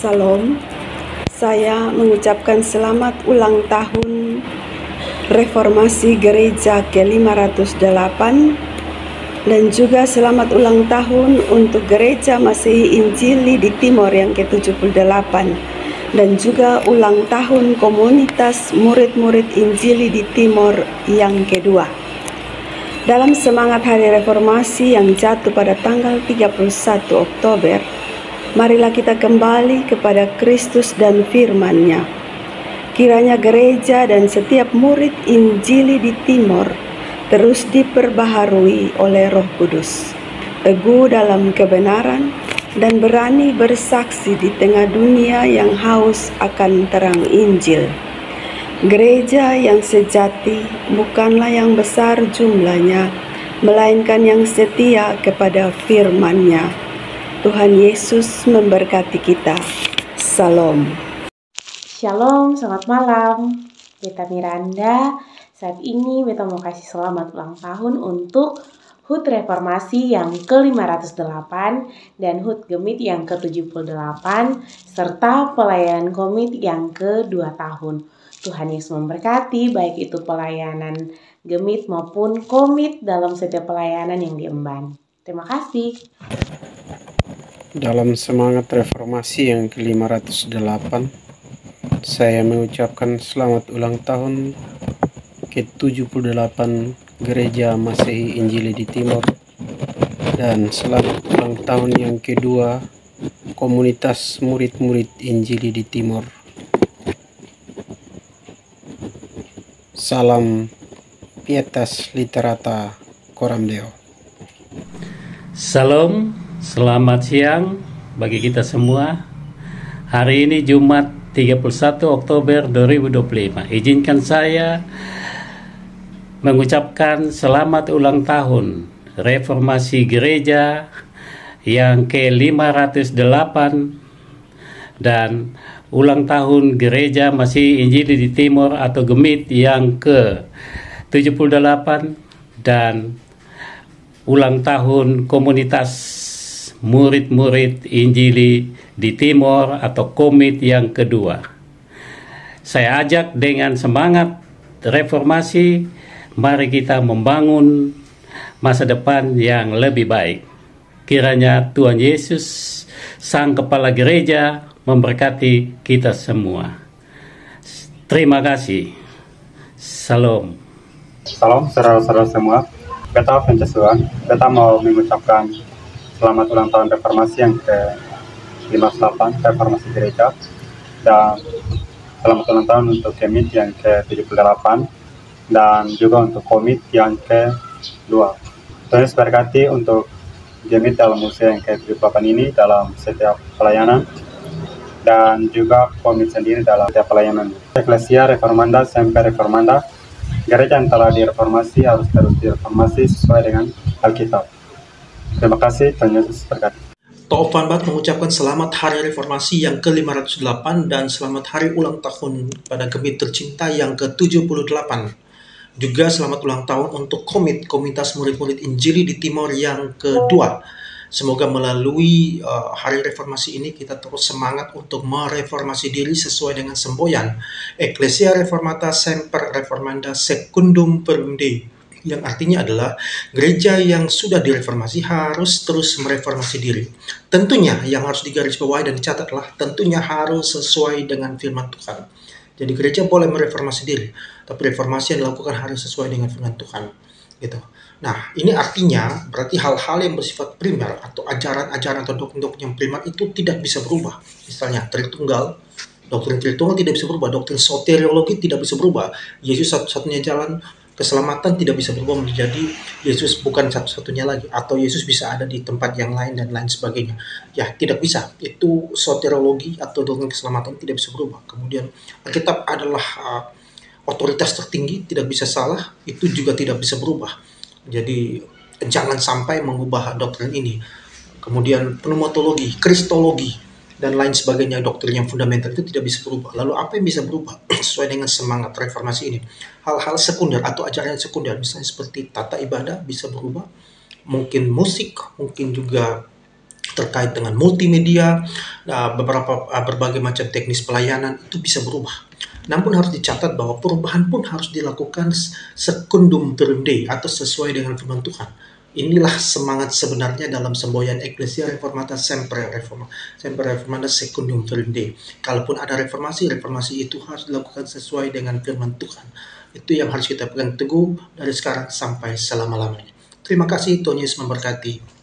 Salam, saya mengucapkan selamat ulang tahun Reformasi Gereja ke-508 dan juga selamat ulang tahun untuk Gereja Masehi Injili di Timor yang ke-78 dan juga ulang tahun komunitas murid-murid Injili di Timor yang kedua. Dalam semangat Hari Reformasi yang jatuh pada tanggal 31 Oktober, marilah kita kembali kepada Kristus dan firman-Nya. Kiranya gereja dan setiap murid Injili di Timor terus diperbaharui oleh Roh Kudus, teguh dalam kebenaran dan berani bersaksi di tengah dunia yang haus akan terang Injil. Gereja yang sejati bukanlah yang besar jumlahnya, melainkan yang setia kepada firman-Nya. Tuhan Yesus memberkati kita. Salam. Shalom, selamat malam. Beta Miranda. Saat ini beta mau kasih selamat ulang tahun untuk HUT Reformasi yang ke-508 dan HUT Gemit yang ke-78 serta pelayanan komit yang ke-2 tahun. Tuhan Yesus memberkati baik itu pelayanan Gemit maupun komit dalam setiap pelayanan yang diemban. Terima kasih. Dalam semangat reformasi yang ke-508, saya mengucapkan selamat ulang tahun ke-78 Gereja Masehi Injili di Timor dan selamat ulang tahun yang kedua komunitas murid-murid Injili di Timor. Salam Pietas Literata Coram Deo. Salam, selamat siang bagi kita semua. Hari ini Jumat 31 Oktober 2025. Izinkan saya mengucapkan selamat ulang tahun Reformasi Gereja yang ke-508 dan ulang tahun Gereja Masehi Injili di Timor atau Gemit yang ke-78 dan ulang tahun komunitas murid-murid Injili di Timor atau komit yang kedua. Saya ajak dengan semangat reformasi, mari kita membangun masa depan yang lebih baik. Kiranya Tuhan Yesus, Sang Kepala Gereja, memberkati kita semua. Terima kasih. Salam. Salam saudara-saudara semua. Beta Vencesuan, beta mau mengucapkan selamat ulang tahun reformasi yang ke-58 reformasi gereja dan selamat ulang tahun untuk Gemit yang ke-78 dan juga untuk komit yang ke-2. Tuhan Yesus berkati untuk Gemit dalam usia yang ke-78 ini dalam setiap pelayanan dan juga komit sendiri dalam setiap pelayanan. Eklesia Reformanda Semper Reformanda, gereja yang telah direformasi harus terus direformasi sesuai dengan Alkitab. Terima kasih, Tuhan Yesus berkati. Taufan Bat mengucapkan selamat Hari Reformasi yang ke-508 dan selamat Hari Ulang Tahun pada Gemit tercinta yang ke-78. Juga selamat ulang tahun untuk komunitas murid-murid Injili di Timor yang kedua. Semoga melalui Hari Reformasi ini kita terus semangat untuk mereformasi diri sesuai dengan semboyan Ecclesia Reformata Semper Reformanda Secundum Perum Dei, yang artinya adalah gereja yang sudah direformasi harus terus mereformasi diri. Tentunya yang harus digarisbawahi dan dicatat adalah tentunya harus sesuai dengan firman Tuhan. Jadi gereja boleh mereformasi diri, tapi reformasi yang dilakukan harus sesuai dengan firman Tuhan. Gitu. Nah, ini artinya berarti hal-hal yang bersifat primer atau ajaran-ajaran atau doktrin-doktrin yang primer itu tidak bisa berubah. Misalnya Tritunggal, doktrin Tritunggal tidak bisa berubah, doktrin soteriologi tidak bisa berubah. Yesus satu-satunya jalan keselamatan tidak bisa berubah menjadi Yesus bukan satu-satunya lagi, atau Yesus bisa ada di tempat yang lain dan lain sebagainya. Ya, tidak bisa. Itu soteriologi atau doktrin keselamatan tidak bisa berubah. Kemudian Alkitab adalah otoritas tertinggi, tidak bisa salah, itu juga tidak bisa berubah. Jadi jangan sampai mengubah doktrin ini. Kemudian pneumatologi, kristologi, dan lain sebagainya, doktrin yang fundamental itu tidak bisa berubah. Lalu apa yang bisa berubah sesuai dengan semangat reformasi ini? Hal-hal sekunder atau ajaran sekunder, misalnya seperti tata ibadah bisa berubah, mungkin musik, mungkin juga terkait dengan multimedia, berbagai macam teknis pelayanan itu bisa berubah. Namun harus dicatat bahwa perubahan pun harus dilakukan secundum verum atau sesuai dengan firman Tuhan. Inilah semangat sebenarnya dalam semboyan Ecclesia Reformata Sempre Reformanda Secundum Verum Dei. Kalaupun ada reformasi itu harus dilakukan sesuai dengan firman Tuhan. Itu yang harus kita pegang teguh dari sekarang sampai selama-lamanya. Terima kasih, Tuhan Yesus memberkati.